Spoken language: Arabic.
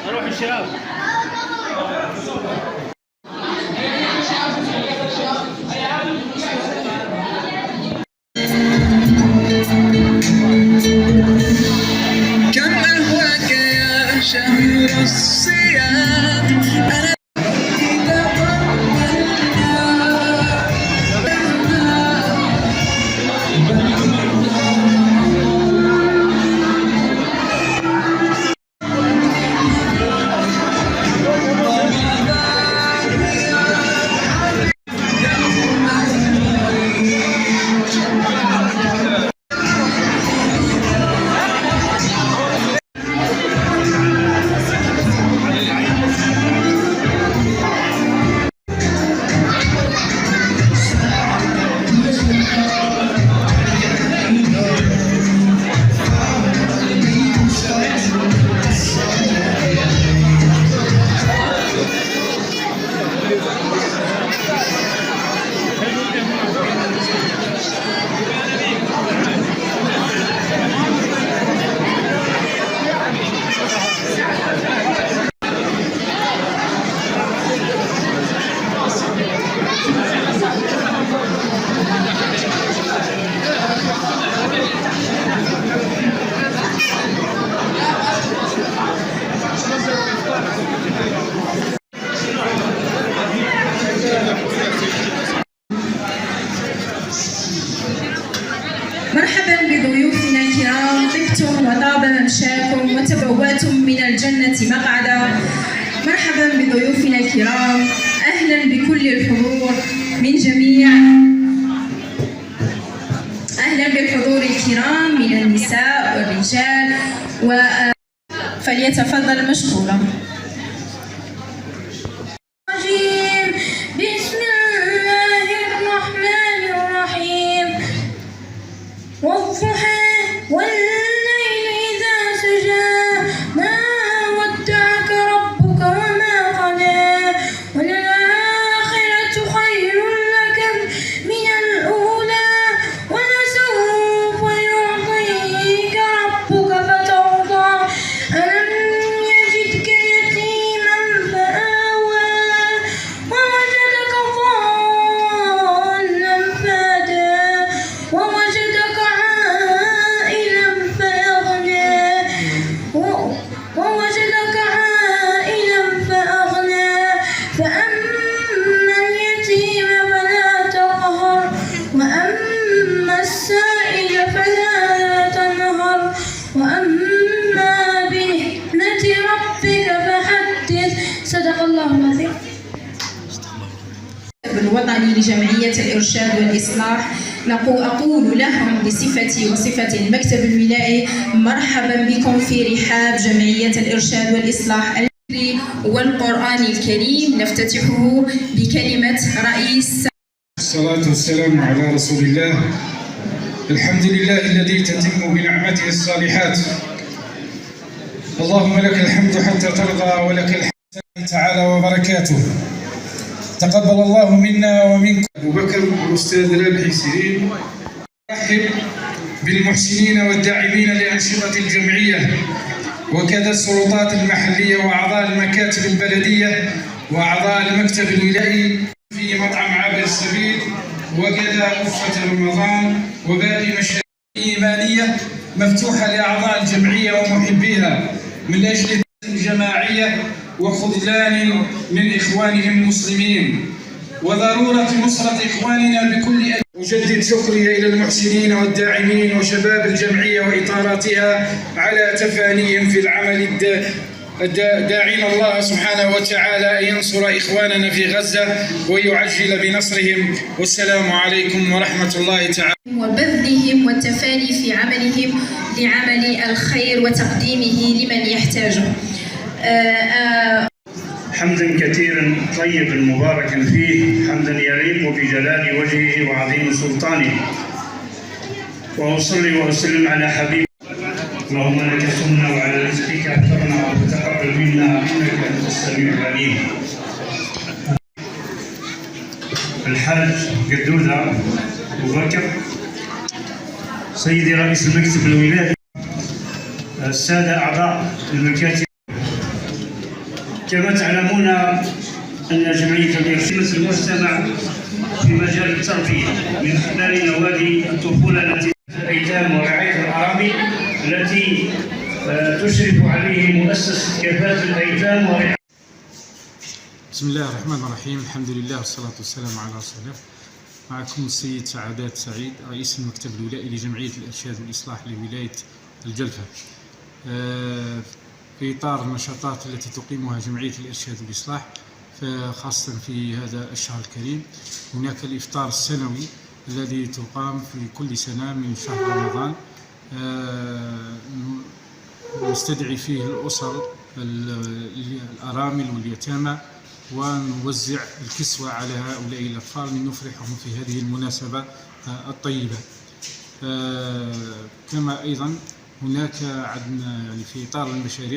اروح الشباب. كم أهواك يا شهر الصيام مرحبا بضيوفنا الكرام، طبتم وطاب ممشاكم وتبوأتم من الجنة مقعدا. مرحبا بضيوفنا الكرام، أهلا بكل الحضور من جميع أهلا بالحضور الكرام من النساء والرجال، فليتفضل مشكورا. بسم الله الرحمن الرحيم. والضحى والليل إذا سجى ما ودعك ربك وما قلى وللآخرة خير لك من الأولى ولسوف يعطيك ربك فترضى. ألم يجدك يتيما فآوى ووجدك ضالا فهدى ووجدك عائلا فأغنى فأما اليتيم فلا تقهر وأما السائل فلا تنهر وأما بنعمة ربك فحدث. صدق الله العظيم. الوطني لجمعية الإرشاد والإصلاح أقول لهم بصفتي وصفة المكتب الولائي مرحبا بكم في رحاب جمعية الإرشاد والإصلاح. والقرآن الكريم نفتتحه بكلمة رئيس. الصلاة والسلام على رسول الله. الحمد لله الذي تتم بنعمته الصالحات. اللهم لك الحمد حتى ترضى ولك الحمد تعالى وبركاته. تقبل الله منا ومنكم. أبو بكر الأستاذ رابحي سليم. أرحب بالمحسنين والداعمين لأنشطة الجمعية وكذا السلطات المحلية وأعضاء المكاتب البلدية وأعضاء المكتب الولائي في مطعم عابر السبيل وكذا غرفة رمضان وباقي مشاريع إيمانية مفتوحة لأعضاء الجمعية ومحبيها من أجل الجماعية وخذلان من إخوانهم المسلمين وضرورة نصرة إخواننا بكل أجدد شكري إلى المحسنين والداعمين وشباب الجمعية وإطاراتها على تفانيهم في العمل داعين الله سبحانه وتعالى أن ينصر إخواننا في غزة ويعجل بنصرهم. والسلام عليكم ورحمة الله تعالى. وبذلهم والتفاني في عملهم لعمل الخير وتقديمه لمن يحتاجه. حمدا كثيرا طيبا مباركا فيه، حمدا يليق بجلال وجهه وعظيم سلطانه. وأصلي وأسلم على حبيبي. اللهم لك صمنا وعلى رزقك أكثرنا وتقبل منا إنك أنت السميع العليم. الحاج قدودة أبو بكر، سيدي رئيس المكتب الولائي، السادة أعضاء المكاتب، كما تعلمون أن جمعية الإرشاد المجتمع في مجال التربية من خلال نوادي الطفولة التي الأيتام ورعاية الأرامل التي تشرف عليه مؤسسة كفالة الأيتام ورعاية. بسم الله الرحمن الرحيم، الحمد لله والصلاة والسلام على رسول الله. معكم السيد سعادات سعيد، رئيس المكتب الولائي لجمعية الإرشاد والإصلاح لولاية الجلفة. في إطار النشاطات التي تقيمها جمعية الإرشاد والإصلاح، خاصة في هذا الشهر الكريم، هناك الإفطار السنوي الذي تقام في كل سنة من شهر رمضان، نستدعي فيه الأسر الأرامل واليتامى ونوزع الكسوة على هؤلاء الأطفال لنفرحهم في هذه المناسبة الطيبة. كما أيضا هناك عندنا في إطار المشاريع